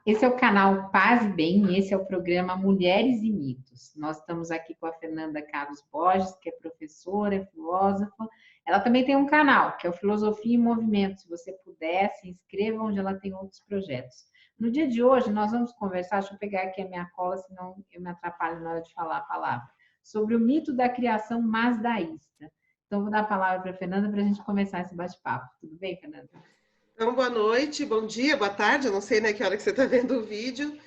Esse é o canal Paz e Bem e esse é o programa Mulheres e Mitos. Nós estamos aqui com a Fernanda Carlos Borges, que é professora, é filósofa. Ela também tem um canal, que é o Filosofia em Movimento. Se você puder, se inscreva, onde ela tem outros projetos. No dia de hoje, nós vamos conversar, deixa eu pegar aqui a minha cola, senão eu me atrapalho na hora de falar a palavra, sobre o mito da criação masdaísta. Então, vou dar a palavra para a Fernanda para a gente começar esse bate-papo. Tudo bem, Fernanda? Então, boa noite, bom dia, boa tarde, eu não sei, né, que hora que você está vendo o vídeo.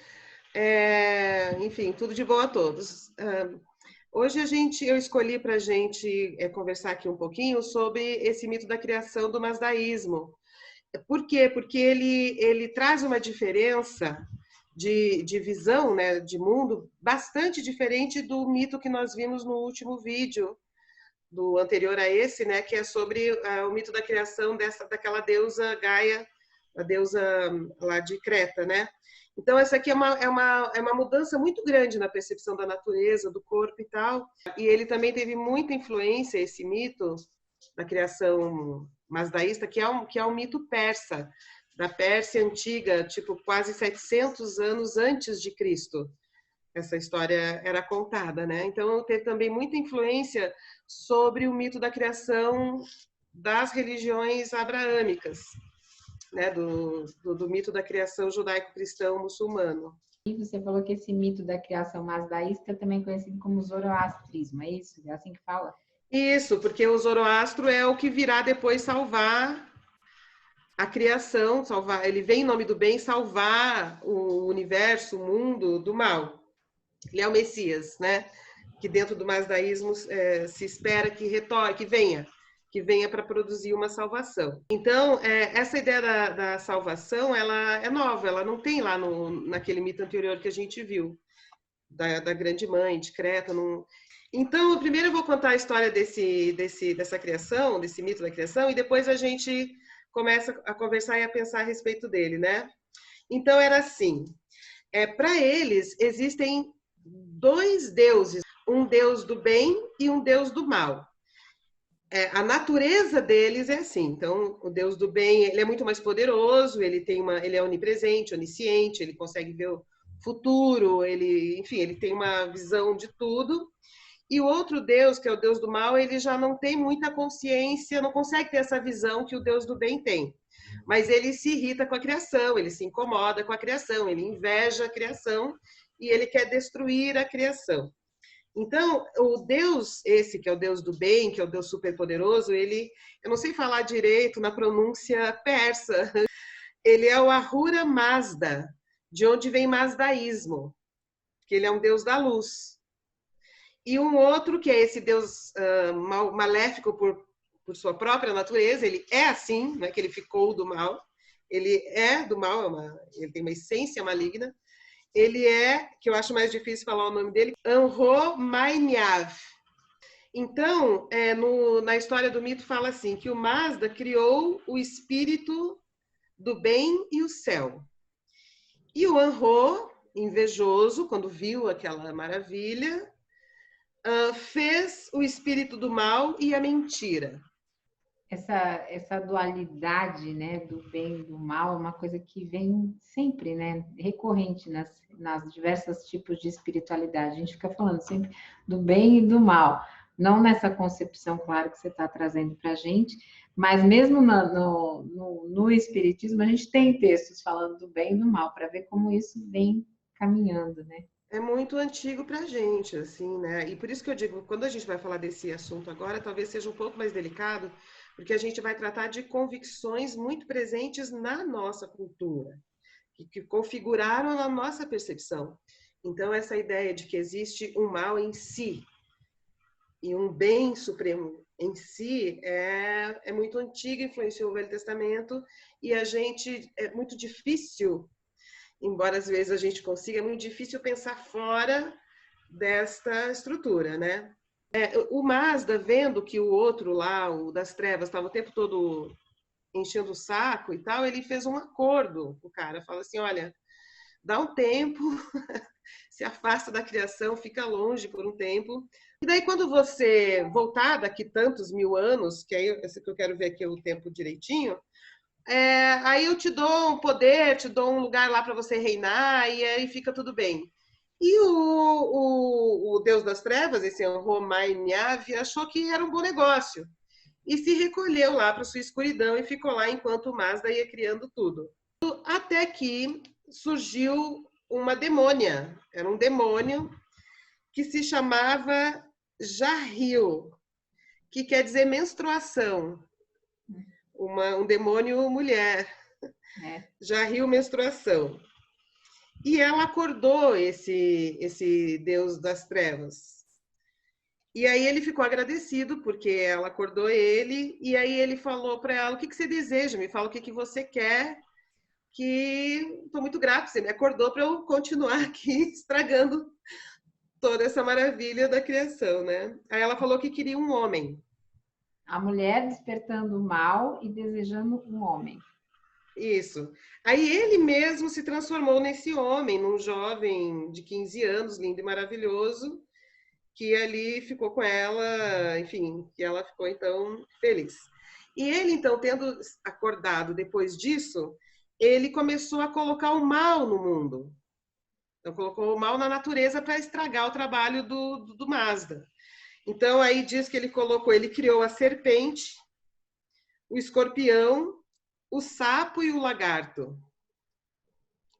Enfim, tudo de bom a todos. Hoje eu escolhi para a gente conversar aqui um pouquinho sobre esse mito da criação do masdaísmo. Por quê? Porque ele traz uma diferença de visão, né, de mundo bastante diferente do mito que nós vimos no último vídeo, do anterior a esse, né, que é sobre o mito da criação daquela deusa Gaia, a deusa lá de Creta, né? Então, essa aqui é uma mudança muito grande na percepção da natureza, do corpo e tal. E ele também teve muita influência, esse mito da criação masdaísta, que é um mito persa, da Pérsia antiga, tipo quase 700 anos antes de Cristo. Essa história era contada, né? Então, teve também muita influência sobre o mito da criação das religiões abraâmicas, né? Do mito da criação judaico-cristão-muçulmano. E você falou que esse mito da criação masdaísta é também conhecido como zoroastrismo, é isso? É assim que fala? Isso, porque o Zoroastro é o que virá depois salvar a criação, salvar, ele vem em nome do bem salvar o universo, o mundo do mal. Ele é o Messias, né? Que dentro do masdaísmo se espera que retorne, que venha para produzir uma salvação. Então, essa ideia da salvação, ela é nova, ela não tem lá naquele mito anterior que a gente viu, da grande mãe de Creta. Então, primeiro eu vou contar a história dessa criação, desse mito da criação, e depois a gente começa a conversar e a pensar a respeito dele, né? Então, era assim, para eles existem dois deuses, um deus do bem e um deus do mal. A natureza deles é assim. Então, o deus do bem, ele é muito mais poderoso, ele é onipresente, onisciente, ele consegue ver o futuro, enfim, ele tem uma visão de tudo. E o outro deus, que é o deus do mal, ele já não tem muita consciência, não consegue ter essa visão que o deus do bem tem. Mas ele se irrita com a criação, ele se incomoda com a criação, ele inveja a criação e ele quer destruir a criação. Então, o Deus, esse que é o Deus do bem, que é o Deus superpoderoso, eu não sei falar direito na pronúncia persa, ele é o Ahura Mazda, de onde vem Mazdaísmo, que ele é um Deus da luz. E um outro, que é esse Deus maléfico por sua própria natureza, ele é assim, não é que ele ficou do mal, ele é do mal, ele tem uma essência maligna. Ele que eu acho mais difícil falar o nome dele, Anro-Mainyav. Então, na história do mito fala assim, que o Mazda criou o espírito do bem e o céu. E o Anro, invejoso, quando viu aquela maravilha, fez o espírito do mal e a mentira. Essa dualidade, né, do bem e do mal é uma coisa que vem sempre, né, recorrente nas diversos tipos de espiritualidade. A gente fica falando sempre do bem e do mal, não nessa concepção, claro, que você está trazendo para a gente, mas mesmo no Espiritismo, a gente tem textos falando do bem e do mal, para ver como isso vem caminhando, né? É muito antigo para a gente, assim, né? E por isso que eu digo, quando a gente vai falar desse assunto agora, talvez seja um pouco mais delicado, porque a gente vai tratar de convicções muito presentes na nossa cultura, que configuraram a nossa percepção. Então, essa ideia de que existe um mal em si e um bem supremo em si é muito antiga, influenciou o Velho Testamento, e é muito difícil, embora às vezes a gente consiga, é muito difícil pensar fora desta estrutura, né? O Mazda, vendo que o outro lá, o das trevas, estava o tempo todo enchendo o saco e tal, ele fez um acordo com o cara, fala assim, olha, dá um tempo, se afasta da criação, fica longe por um tempo, e daí quando você voltar daqui tantos mil anos, que aí esse que eu quero ver aqui o tempo direitinho, aí eu te dou um poder, te dou um lugar lá para você reinar, e aí fica tudo bem. E o Deus das Trevas, esse Romai Nhavi, achou que era um bom negócio. E se recolheu lá para sua escuridão e ficou lá enquanto o Mazda ia criando tudo. Até que surgiu uma demônia. Era um demônio que se chamava Jarril, que quer dizer menstruação. Um demônio mulher. Jarril, menstruação. E ela acordou esse Deus das Trevas. E aí ele ficou agradecido porque ela acordou ele, e aí ele falou para ela: o que você deseja? Me fala o que você quer, que estou muito grato, você me acordou para eu continuar aqui estragando toda essa maravilha da criação, né? Aí ela falou que queria um homem. A mulher despertando o mal e desejando um homem. Isso. Aí ele mesmo se transformou nesse homem, num jovem de 15 anos, lindo e maravilhoso, que ali ficou com ela, enfim, que ela ficou então feliz. E ele então, tendo acordado depois disso, ele começou a colocar o mal no mundo. Então colocou o mal na natureza para estragar o trabalho do Mazda. Então aí diz que ele criou a serpente, o escorpião, o sapo e o lagarto,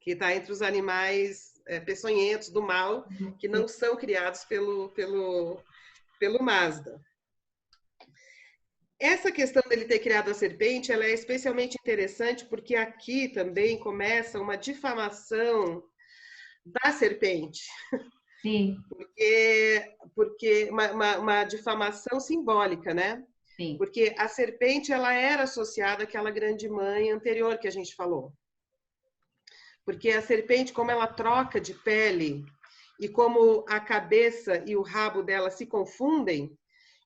que está entre os animais peçonhentos do mal, que não são criados pelo Mazda. Essa questão dele ter criado a serpente, ela é especialmente interessante porque aqui também começa uma difamação da serpente. Sim. Porque uma difamação simbólica, né? Sim. Porque a serpente, ela era associada àquela grande mãe anterior que a gente falou. Porque a serpente, como ela troca de pele e como a cabeça e o rabo dela se confundem,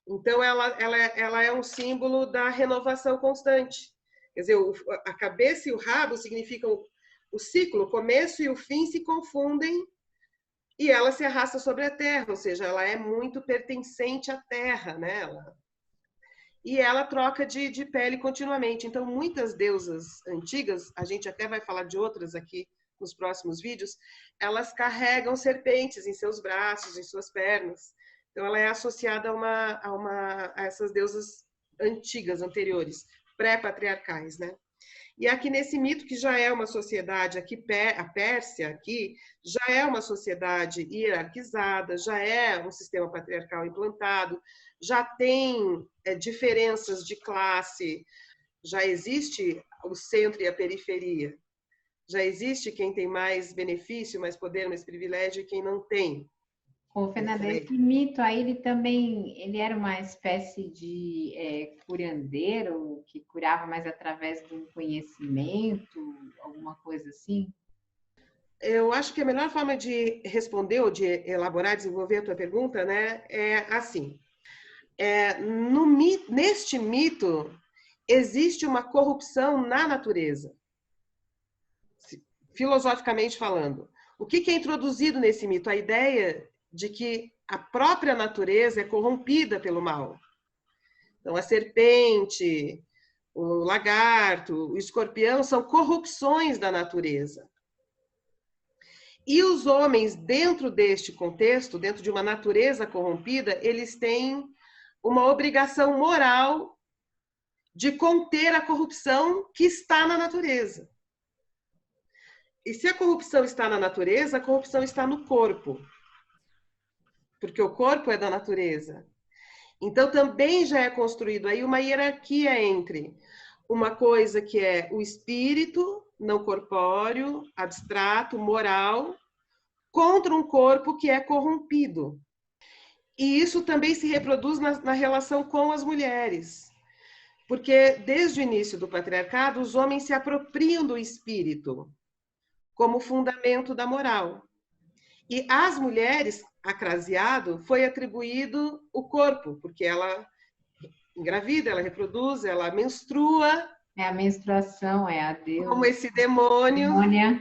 então ela é um símbolo da renovação constante. Quer dizer, a cabeça e o rabo significam o ciclo, o começo e o fim se confundem e ela se arrasta sobre a terra, ou seja, ela é muito pertencente à terra, né? E ela troca de pele continuamente. Então, muitas deusas antigas, a gente até vai falar de outras aqui nos próximos vídeos, elas carregam serpentes em seus braços, em suas pernas. Então, ela é associada a essas deusas antigas, anteriores, pré-patriarcais, né? E aqui nesse mito, que já é uma sociedade, aqui a Pérsia aqui, já é uma sociedade hierarquizada, já é um sistema patriarcal implantado, já tem diferenças de classe, já existe o centro e a periferia, já existe quem tem mais benefício, mais poder, mais privilégio e quem não tem. Ô, Fernanda, esse mito aí, ele era uma espécie de curandeiro, que curava mais através de um conhecimento, alguma coisa assim? Eu acho que a melhor forma de responder ou de elaborar, desenvolver a tua pergunta, né, é assim. Neste mito, existe uma corrupção na natureza, filosoficamente falando. O que é introduzido nesse mito? A ideia de que a própria natureza é corrompida pelo mal. Então, a serpente, o lagarto, o escorpião são corrupções da natureza. E os homens, dentro deste contexto, dentro de uma natureza corrompida, eles têm uma obrigação moral de conter a corrupção que está na natureza. E se a corrupção está na natureza, a corrupção está no corpo. Porque o corpo é da natureza. Então, também já é construído aí uma hierarquia entre uma coisa que é o espírito, não corpóreo, abstrato, moral, contra um corpo que é corrompido. E isso também se reproduz na relação com as mulheres. Porque, desde o início do patriarcado, os homens se apropriam do espírito como fundamento da moral. E às mulheres, acraseado, foi atribuído o corpo, porque ela engravida, ela reproduz, ela menstrua. É a menstruação, é a deusa. Como esse demônio. Demônia,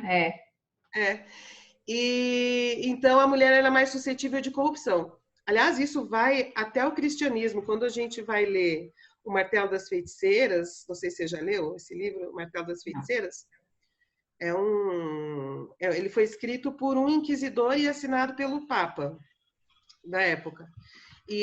E então a mulher era mais suscetível de corrupção. Aliás, isso vai até o cristianismo. Quando a gente vai ler O Martelo das Feiticeiras, não sei se você já leu esse livro, O Martelo das Feiticeiras. Ele foi escrito por um inquisidor e assinado pelo Papa da época. E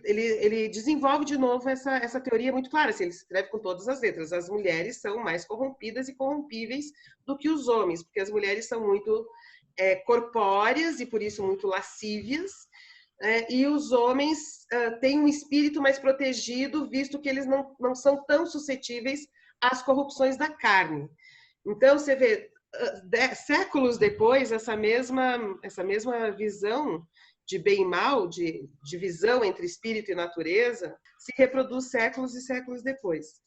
ele desenvolve de novo essa teoria muito clara. Assim, ele escreve com todas as letras. As mulheres são mais corrompidas e corrompíveis do que os homens, porque as mulheres são muito corpóreas e, por isso, muito lascívias. E os homens têm um espírito mais protegido, visto que eles não são tão suscetíveis às corrupções da carne. Então, você vê, séculos depois, essa mesma visão de bem e mal, de divisão entre espírito e natureza, se reproduz séculos e séculos depois.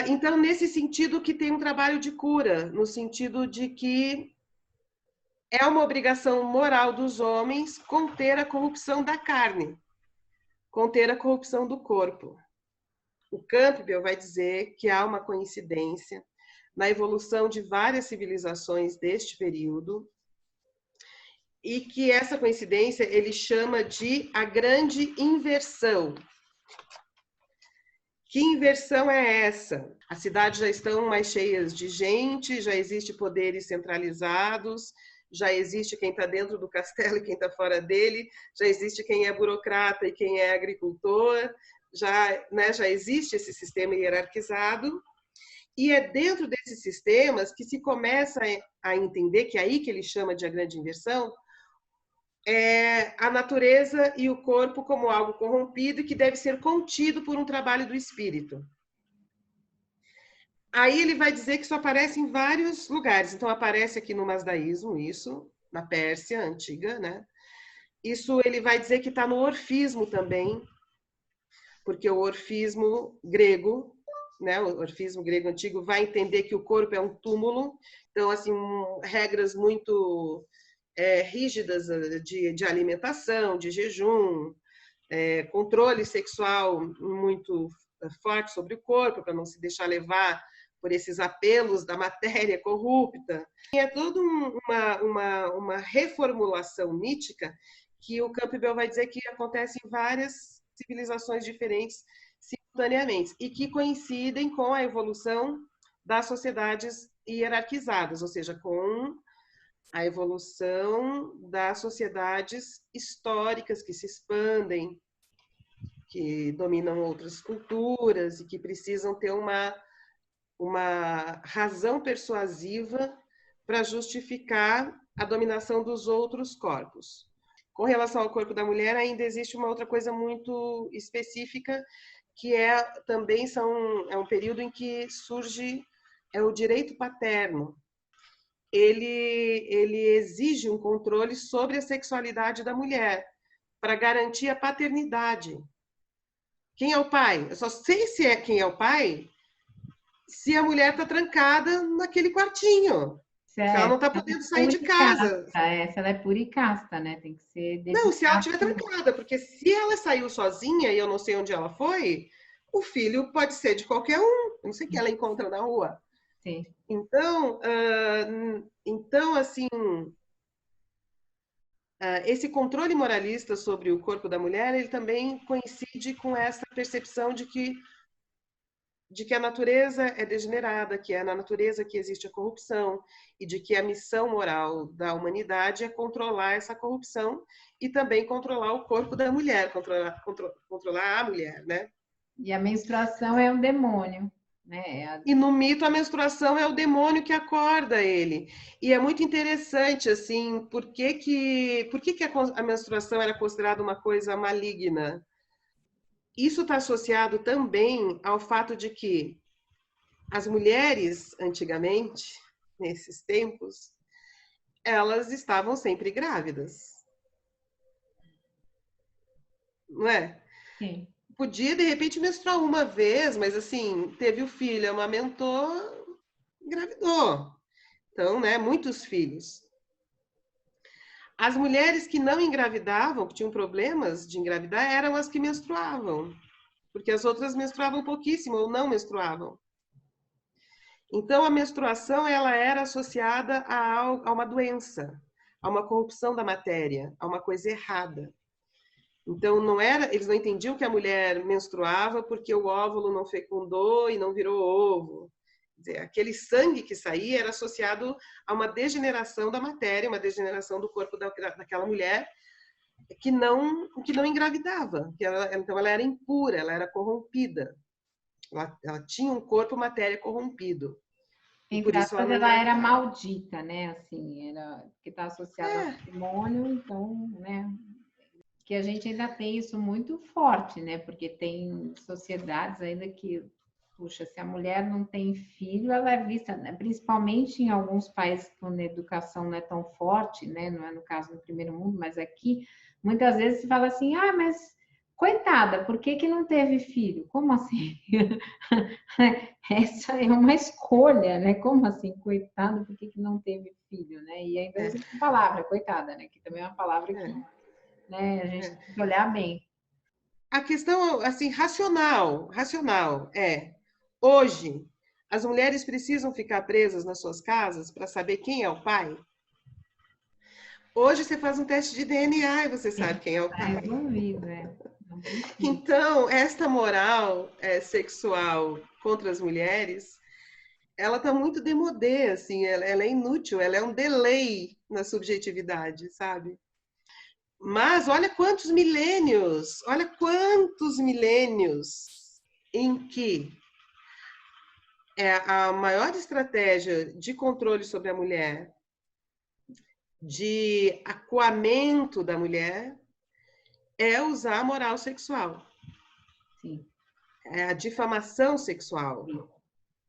Então, nesse sentido que tem um trabalho de cura, no sentido de que é uma obrigação moral dos homens conter a corrupção da carne, conter a corrupção do corpo. O Campbell vai dizer que há uma coincidência na evolução de várias civilizações deste período, e que essa coincidência ele chama de a grande inversão. Que inversão é essa? As cidades já estão mais cheias de gente, já existem poderes centralizados, já existe quem está dentro do castelo e quem está fora dele, já existe quem é burocrata e quem é agricultor, já existe esse sistema hierarquizado. E é dentro desses sistemas que se começa a entender, que é aí que ele chama de a grande inversão, a natureza e o corpo como algo corrompido e que deve ser contido por um trabalho do espírito. Aí ele vai dizer que isso aparece em vários lugares. Então, aparece aqui no Masdaísmo, isso, na Pérsia antiga, né? Isso ele vai dizer que está no orfismo também, porque o orfismo grego, né, o orfismo grego antigo, vai entender que o corpo é um túmulo. Então, assim, regras muito rígidas de alimentação, de jejum, controle sexual muito forte sobre o corpo, para não se deixar levar por esses apelos da matéria corrupta. E é toda uma reformulação mítica que o Campbell vai dizer que acontece em várias civilizações diferentes simultaneamente e que coincidem com a evolução das sociedades hierarquizadas, ou seja, com a evolução das sociedades históricas que se expandem, que dominam outras culturas e que precisam ter uma razão persuasiva para justificar a dominação dos outros corpos. Com relação ao corpo da mulher, ainda existe uma outra coisa muito específica, que também é um período em que surge o direito paterno. Ele exige um controle sobre a sexualidade da mulher para garantir a paternidade. Quem é o pai? Eu só sei quem é o pai se a mulher está trancada naquele quartinho. Se ela não está podendo sair de casa. Se ela é pura e casta, né? Tem que ser dedicada. Não, se ela estiver trancada, porque se ela saiu sozinha e eu não sei onde ela foi, o filho pode ser de qualquer um. Eu não sei quem ela encontra na rua. Sim. Então, assim, esse controle moralista sobre o corpo da mulher, ele também coincide com essa percepção de que a natureza é degenerada, que é na natureza que existe a corrupção e de que a missão moral da humanidade é controlar essa corrupção e também controlar o corpo da mulher, controlar a mulher, né? E a menstruação é um demônio. Né? E no mito a menstruação é o demônio que acorda ele. E é muito interessante, assim, por que a menstruação era considerada uma coisa maligna? Isso está associado também ao fato de que as mulheres, antigamente, nesses tempos, elas estavam sempre grávidas. Não é? Sim. Podia, de repente, menstruar uma vez, mas assim, teve o filho, amamentou, engravidou. Então, né, muitos filhos. As mulheres que não engravidavam, que tinham problemas de engravidar, eram as que menstruavam, porque as outras menstruavam pouquíssimo ou não menstruavam. Então, a menstruação ela era associada a uma doença, a uma corrupção da matéria, a uma coisa errada. Então, eles não entendiam que a mulher menstruava porque o óvulo não fecundou e não virou ovo. Quer dizer, aquele sangue que saía era associado a uma degeneração da matéria, uma degeneração do corpo daquela mulher que não engravidava. Então, ela era impura, ela era corrompida. Ela tinha um corpo matéria corrompido. E por Entre isso ela aspas, não ela era engravidava. maldita, né? Assim, era que está associada ao matrimônio, então, né? Que a gente ainda tem isso muito forte, né? Porque tem sociedades ainda que, puxa, se a mulher não tem filho, ela é vista, né? Principalmente em alguns países onde a educação não é tão forte, né? Não é no caso no primeiro mundo, mas aqui, muitas vezes se fala assim, ah, mas coitada, por que que não teve filho? Como assim? Essa é uma escolha, né? Como assim, coitada, por que que não teve filho, né? E ainda É, usa a palavra, coitada, né? Que também é uma palavra que, é, né, a gente é. tem que olhar bem. A questão, assim, racional, hoje, as mulheres precisam ficar presas nas suas casas para saber quem é o pai? Hoje você faz um teste de DNA e você sabe quem é o Tá pai. resolvido, né? Não precisa. Então, esta moral sexual contra as mulheres, ela está muito démodé, assim, ela é inútil, ela é um delay na subjetividade, sabe? Mas olha quantos milênios em que a maior estratégia de controle sobre a mulher, de acuamento da mulher, é usar a moral sexual, Sim, é a difamação sexual. sim,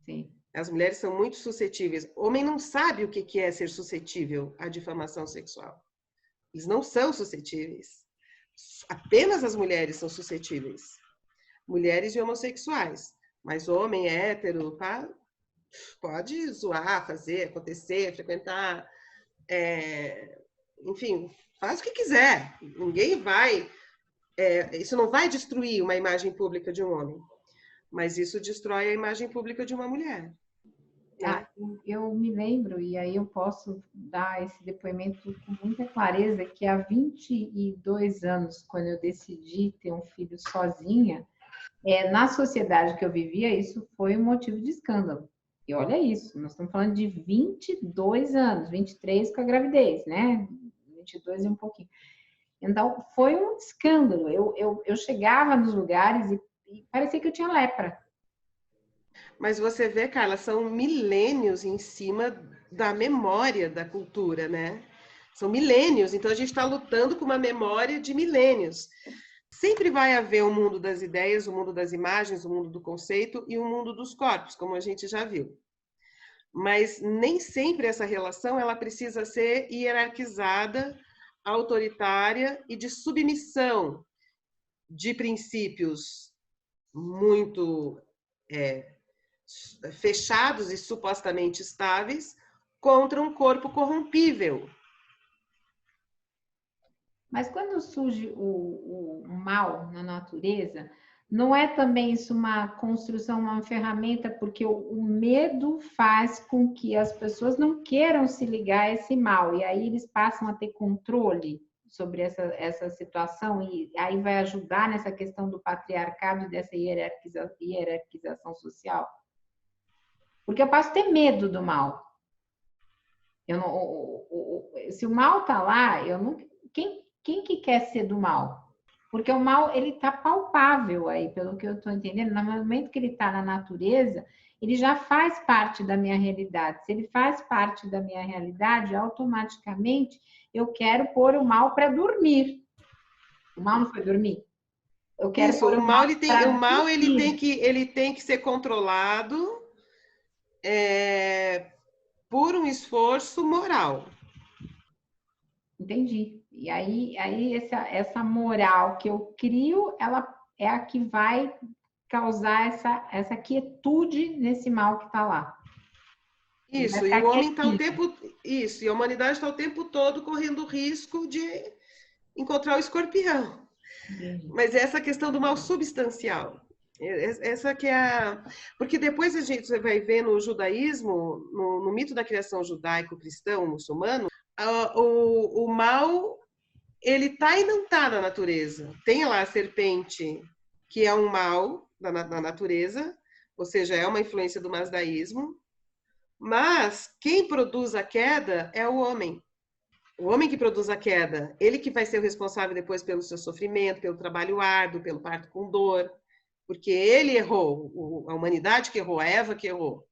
sim. As mulheres são muito suscetíveis. O homem não sabe o que é ser suscetível à difamação sexual. Eles não são suscetíveis. Apenas as mulheres são suscetíveis. Mulheres e homossexuais. Mas homem hétero, tá? Pode zoar, fazer, acontecer, frequentar, enfim, faz o que quiser. Ninguém vai. Isso não vai destruir uma imagem pública de um homem, mas isso destrói a imagem pública de uma mulher, Ah, né? eu me lembro, e aí eu posso dar esse depoimento com muita clareza, que há 22 anos, quando eu decidi ter um filho sozinha, na sociedade que eu vivia, isso foi um motivo de escândalo. E olha isso, nós estamos falando de 22 anos, 23 com a gravidez, né? 22 e um pouquinho. Então, foi um escândalo. Eu chegava nos lugares e parecia que eu tinha lepra. Mas você vê, Carla, são milênios em cima da memória da cultura, né? São milênios, então a gente está lutando com uma memória de milênios. Sempre vai haver o mundo das ideias, o mundo das imagens, o mundo do conceito e o mundo dos corpos, como a gente já viu. Mas nem sempre essa relação ela precisa ser hierarquizada, autoritária e de submissão de princípios muito fechados e supostamente estáveis contra um corpo corrompível. Mas quando surge o mal na natureza, não é também isso uma construção, uma ferramenta, porque o medo faz com que as pessoas não queiram se ligar a esse mal, e aí eles passam a ter controle sobre essa situação, e aí vai ajudar nessa questão do patriarcado e dessa hierarquização social? Porque eu passo a ter medo do mal. Eu não, se o mal está lá, eu não, quem que quer ser do mal? Porque o mal, ele está palpável aí, pelo que eu estou entendendo. No momento que ele está na natureza, ele já faz parte da minha realidade. Se ele faz parte da minha realidade, automaticamente eu quero pôr o mal para dormir. O mal não foi dormir? Eu quero Isso, pôr o mal o para mal dormir. ele tem que ser controlado por um esforço moral. Entendi. E aí essa moral que eu crio, ela é a que vai causar essa quietude nesse mal que está lá. Ele vai Isso, e ficar o homem está o quietinho. tempo. Isso, e a humanidade está o tempo todo correndo o risco de encontrar o escorpião. Entendi. Mas essa questão do mal substancial. Essa que é a. Porque depois você vai ver no judaísmo, no mito da criação judaico-cristão, muçulmano, o mal ele tá e não tá na natureza. Tem lá a serpente, que é um mal na natureza, ou seja, é uma influência do masdaísmo, mas quem produz a queda é o homem. O homem que produz a queda, ele que vai ser o responsável depois pelo seu sofrimento, pelo trabalho árduo, pelo parto com dor, porque ele errou, a humanidade que errou, a Eva que errou.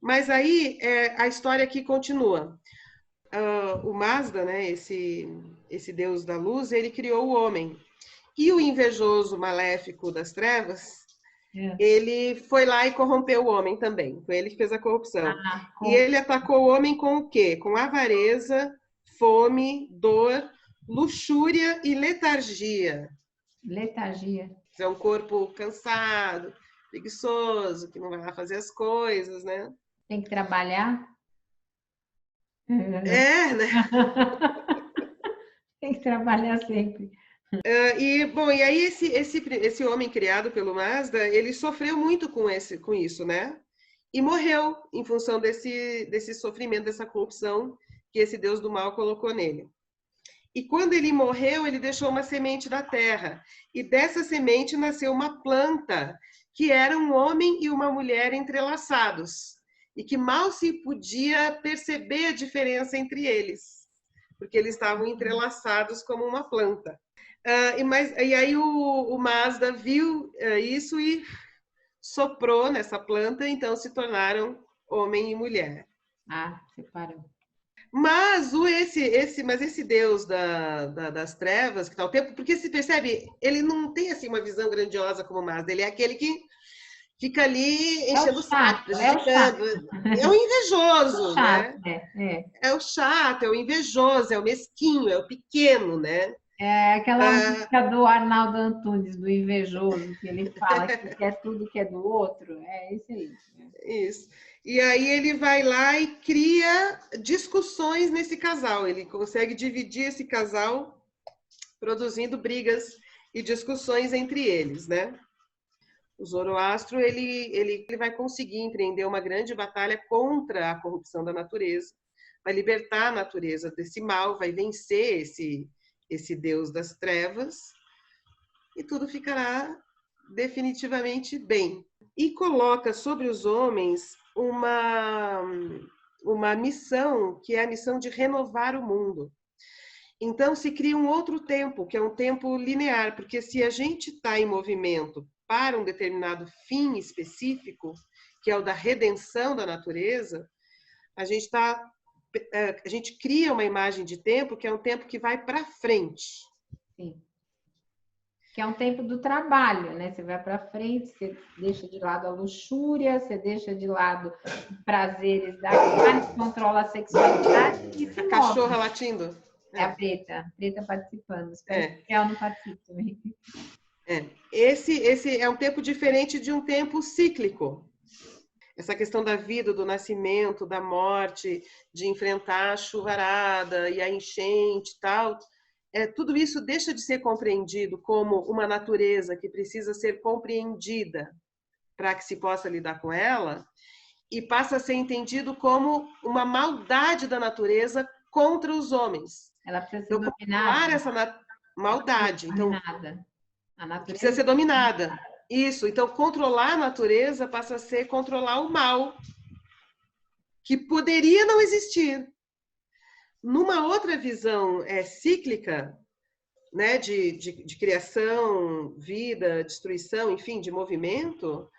Mas aí a história aqui continua. O Mazda, né, esse deus da luz, ele criou o homem. E o invejoso maléfico das trevas, ele foi lá e corrompeu o homem também. Foi ele que fez a corrupção. E ele atacou o homem com o quê? Com avareza, fome, dor, luxúria e letargia. Letargia. É um corpo cansado, preguiçoso, que não vai lá fazer as coisas, né? Tem que trabalhar. É, né? Tem que trabalhar sempre. E aí esse homem criado pelo Mazda, ele sofreu muito com isso, né? E morreu em função desse sofrimento, dessa corrupção que esse Deus do mal colocou nele. E quando ele morreu, ele deixou uma semente da terra. E dessa semente nasceu uma planta, que era um homem e uma mulher entrelaçados. E que mal se podia perceber a diferença entre eles, porque eles estavam entrelaçados como uma planta. E aí o Mazda viu isso e soprou nessa planta, então se tornaram homem e mulher. Separou. Mas esse Deus das trevas, que tá o tempo, porque se percebe, ele não tem assim uma visão grandiosa como o Mazda, ele é aquele que fica ali enchendo o saco, prejudicando. É o invejoso, né? É o chato, é o invejoso, é o mesquinho, é o pequeno, né? É aquela música do Arnaldo Antunes, do invejoso, que ele fala que quer tudo que é do outro. É isso aí. Isso. E aí ele vai lá e cria discussões nesse casal. Ele consegue dividir esse casal, produzindo brigas e discussões entre eles, né? O Zoroastro, ele vai conseguir empreender uma grande batalha contra a corrupção da natureza, vai libertar a natureza desse mal, vai vencer esse Deus das trevas, e tudo ficará definitivamente bem. E coloca sobre os homens uma missão, que é a missão de renovar o mundo. Então se cria um outro tempo, que é um tempo linear, porque se a gente está em movimento para um determinado fim específico, que é o da redenção da natureza, a gente cria uma imagem de tempo que é um tempo que vai para frente. Sim. Que é um tempo do trabalho, né? Você vai para frente, você deixa de lado a luxúria, você deixa de lado os prazeres da carne, controla a sexualidade e se a cachorra latindo. É a Preta participando. Espero que ela não participe também. Esse é um tempo diferente de um tempo cíclico. Essa questão da vida, do nascimento, da morte, de enfrentar a chuvarada e a enchente e tal, tudo isso deixa de ser compreendido como uma natureza que precisa ser compreendida para que se possa lidar com ela, e passa a ser entendido como uma maldade da natureza contra os homens. Ela precisa ser dominada. Essa maldade. Então, a natureza precisa ser dominada. Isso. Então, controlar a natureza passa a ser controlar o mal, que poderia não existir. Numa outra visão cíclica, né, de criação, vida, destruição, enfim, de movimento,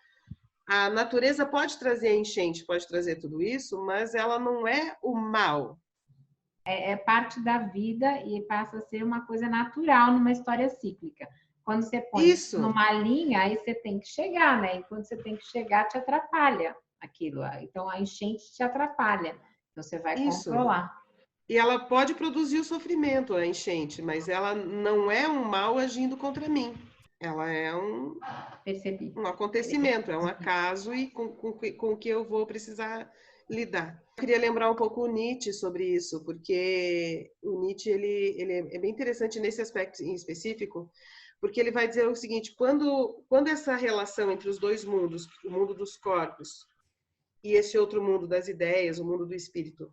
a natureza pode trazer a enchente, pode trazer tudo isso, mas ela não é o mal. É parte da vida e passa a ser uma coisa natural numa história cíclica. Quando você põe isso numa linha, aí você tem que chegar, né? E quando você tem que chegar, te atrapalha aquilo. Então, a enchente te atrapalha. Então, você vai controlar. E ela pode produzir o sofrimento, a enchente, mas ela não é um mal agindo contra mim. Ela é um acontecimento, é um acaso e com o que eu vou precisar lidar. Eu queria lembrar um pouco o Nietzsche sobre isso, porque o Nietzsche ele é bem interessante nesse aspecto em específico, porque ele vai dizer o seguinte: quando essa relação entre os dois mundos, o mundo dos corpos e esse outro mundo das ideias, o mundo do espírito,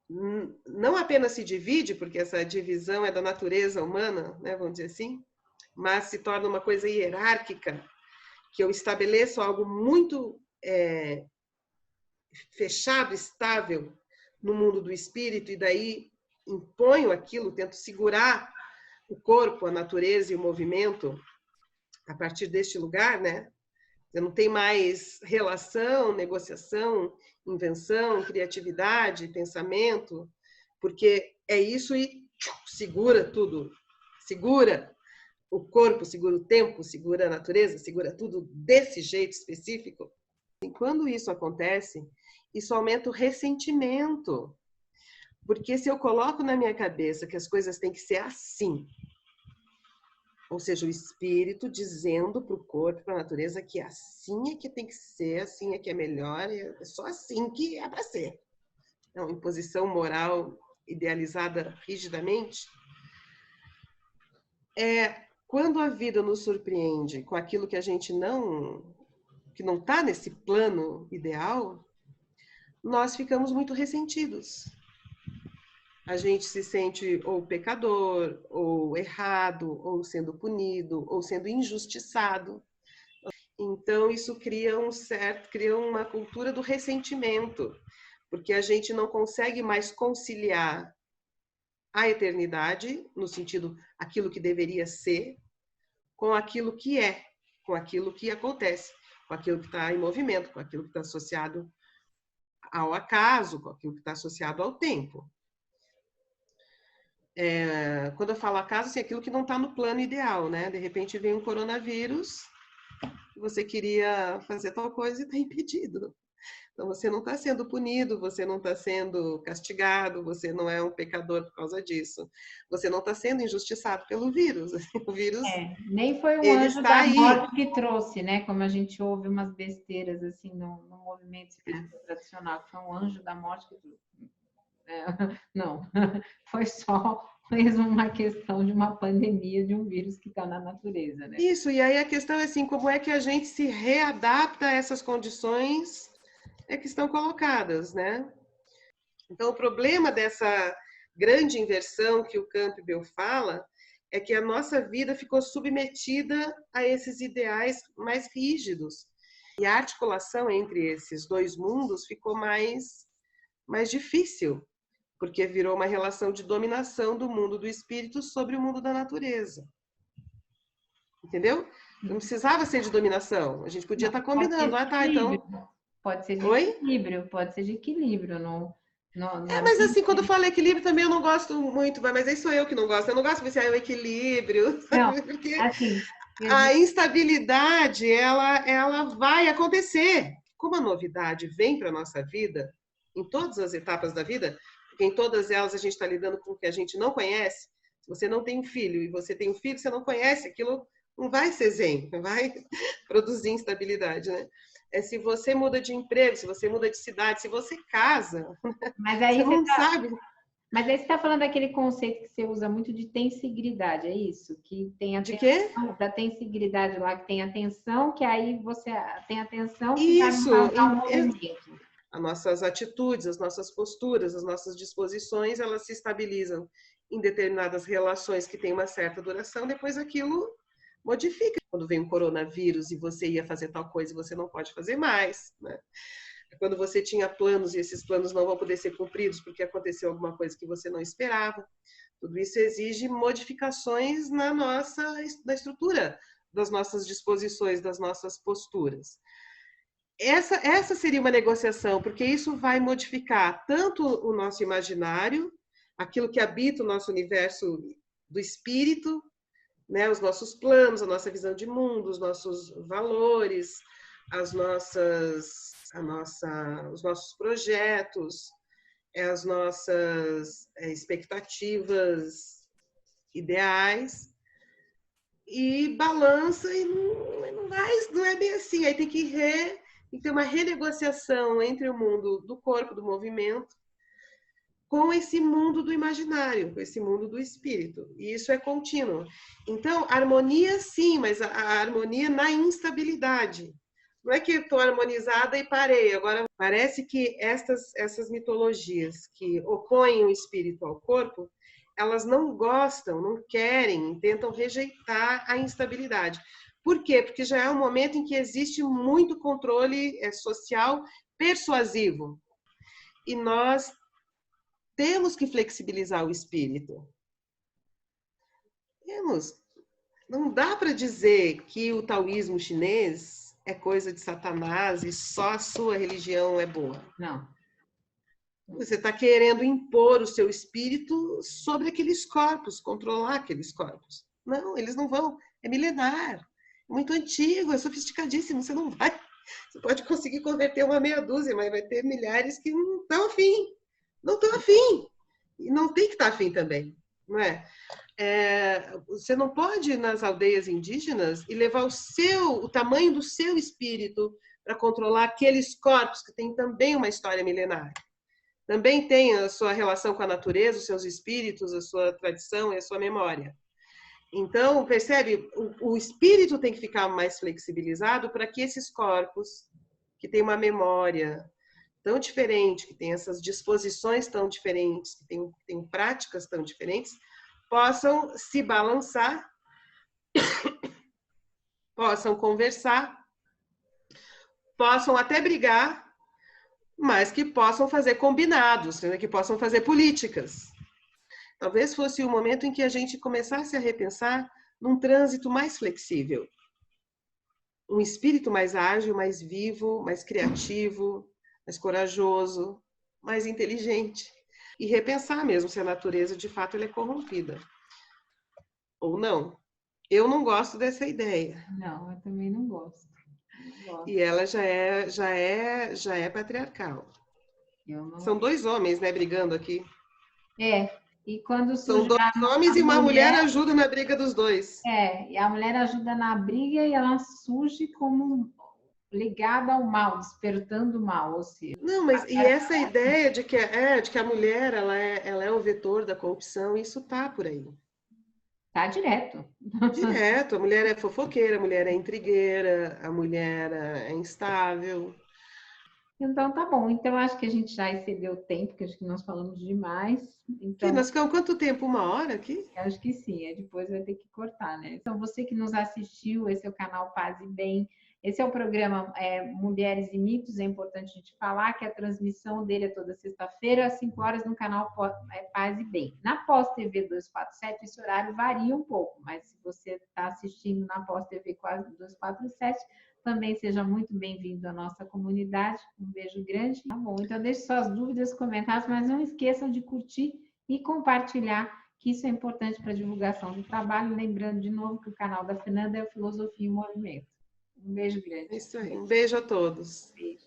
não apenas se divide, porque essa divisão é da natureza humana, né, vamos dizer assim, mas se torna uma coisa hierárquica, que eu estabeleço algo muito fechado, estável no mundo do espírito, e daí imponho aquilo, tento segurar o corpo, a natureza e o movimento a partir deste lugar, né? Não tem mais relação, negociação, invenção, criatividade, pensamento, porque é isso e segura tudo, segura o corpo, segura o tempo, segura a natureza, segura tudo desse jeito específico. E quando isso acontece, isso aumenta o ressentimento, porque se eu coloco na minha cabeça que as coisas têm que ser assim, ou seja, o espírito dizendo para o corpo, para a natureza, que assim é que tem que ser, assim é que é melhor, é só assim que é para ser. É uma imposição moral idealizada rigidamente. Quando a vida nos surpreende com aquilo que a gente que não está nesse plano ideal, nós ficamos muito ressentidos. A gente se sente ou pecador, ou errado, ou sendo punido, ou sendo injustiçado. Então, isso cria uma cultura do ressentimento, porque a gente não consegue mais conciliar a eternidade, no sentido aquilo que deveria ser, com aquilo que é, com aquilo que acontece, com aquilo que está em movimento, com aquilo que está associado ao acaso, com aquilo que está associado ao tempo. Quando eu falo acaso, assim, aquilo que não está no plano ideal, né? De repente vem um coronavírus, você queria fazer tal coisa e está impedido. Então você não está sendo punido, você não está sendo castigado, você não é um pecador por causa disso. Você não está sendo injustiçado pelo vírus. O vírus, nem foi um ele anjo está da aí. morte que trouxe, né? Como a gente ouve umas besteiras assim no movimento espírita tradicional, que foi um anjo da morte que trouxe. Não, foi só mesmo uma questão de uma pandemia, de um vírus que está na natureza, né? Isso, e aí a questão é assim, como é que a gente se readapta a essas condições que estão colocadas, né? Então, o problema dessa grande inversão que o Campbell fala é que a nossa vida ficou submetida a esses ideais mais rígidos. E a articulação entre esses dois mundos ficou mais difícil, porque virou uma relação de dominação do mundo do espírito sobre o mundo da natureza. Entendeu? Não precisava ser de dominação. A gente podia estar combinando. Então... Pode ser de equilíbrio, pode ser de equilíbrio. Mas assim, quando eu falo equilíbrio também eu não gosto muito, mas aí sou eu que não gosto. Eu não gosto de pensar o equilíbrio, sabe? Não, porque assim, a instabilidade, ela vai acontecer. Como a novidade vem para a nossa vida, em todas as etapas da vida, porque em todas elas a gente está lidando com o que a gente não conhece. Se você não tem um filho e você tem um filho, você não conhece, aquilo não vai ser zen, vai produzir instabilidade, né? Se você muda de emprego, se você muda de cidade, se você casa, mas aí você não sabe. Mas aí você está falando daquele conceito que você usa muito de tensegridade, é isso? Que tem a de quê? Da tensegridade lá, que tem a tensão, que aí você tem a tensão que isso, vai mandar o movimento. As nossas atitudes, as nossas posturas, as nossas disposições, elas se estabilizam em determinadas relações que têm uma certa duração, depois aquilo modifica. Quando vem um coronavírus e você ia fazer tal coisa e você não pode fazer mais, né? Quando você tinha planos e esses planos não vão poder ser cumpridos porque aconteceu alguma coisa que você não esperava. Tudo isso exige modificações na estrutura das nossas disposições, das nossas posturas. Essa seria uma negociação, porque isso vai modificar tanto o nosso imaginário, aquilo que habita o nosso universo do espírito, né, os nossos planos, a nossa visão de mundo, os nossos valores, os nossos projetos, as nossas expectativas ideais, e balança e não é bem assim. Aí tem que ter uma renegociação entre o mundo do corpo, do movimento, com esse mundo do imaginário, com esse mundo do espírito. E isso é contínuo. Então, harmonia sim, mas a harmonia na instabilidade. Não é que estou harmonizada e parei. Agora, parece que essas mitologias que opõem o espírito ao corpo, elas não gostam, não querem, tentam rejeitar a instabilidade. Por quê? Porque já é um momento em que existe muito controle social persuasivo. E nós temos que flexibilizar o espírito. Temos. Não dá para dizer que o taoísmo chinês é coisa de Satanás e só a sua religião é boa. Não. Você está querendo impor o seu espírito sobre aqueles corpos, controlar aqueles corpos. Não, eles não vão. É milenar, é muito antigo, é sofisticadíssimo. Você não vai. Você pode conseguir converter uma meia dúzia, mas vai ter milhares que não estão afim. Não estão afim. E não tem que estar afim também, não é? Você não pode ir nas aldeias indígenas e levar o tamanho do seu espírito para controlar aqueles corpos que têm também uma história milenar. Também tem a sua relação com a natureza, os seus espíritos, a sua tradição e a sua memória. Então, percebe? O espírito tem que ficar mais flexibilizado para que esses corpos, que têm uma memória tão diferente, que têm essas disposições tão diferentes, que têm práticas tão diferentes, possam se balançar, possam conversar, possam até brigar, mas que possam fazer combinados, que possam fazer políticas. Talvez fosse o momento em que a gente começasse a repensar num trânsito mais flexível. Um espírito mais ágil, mais vivo, mais criativo, mais corajoso, mais inteligente. E repensar mesmo se a natureza, de fato, ela é corrompida. Ou não. Eu não gosto dessa ideia. Não, eu também não gosto. E ela já é patriarcal. São dois homens, né, brigando aqui. E quando são dois homens e uma mulher ajuda na briga dos dois. E a mulher ajuda na briga e ela surge como ligada ao mal, despertando o mal, ou seja... Não, mas e essa ideia de que a mulher ela é o vetor da corrupção, isso tá por aí. Tá direto. Direto. A mulher é fofoqueira, a mulher é intrigueira, a mulher é instável. Então, tá bom. Então, acho que a gente já excedeu o tempo, que acho que nós falamos demais. Então, nós ficamos quanto tempo? 1 hora aqui? Acho que sim. Depois vai ter que cortar, né? Então, você que nos assistiu, esse é o canal Paz e Bem. Esse é o programa Mulheres e Mitos. É importante a gente falar que a transmissão dele é toda sexta-feira, às 5 horas, no canal Paz e Bem. Na Pós TV 247, esse horário varia um pouco, mas se você está assistindo na Pós TV 247, também seja muito bem-vindo à nossa comunidade. Um beijo grande. Tá bom, então deixe suas dúvidas, comentários, mas não esqueçam de curtir e compartilhar, que isso é importante para a divulgação do trabalho. Lembrando de novo que o canal da Fernanda é o Filosofia em Movimento. Um beijo grande. Isso aí. Um beijo a todos. Beijo.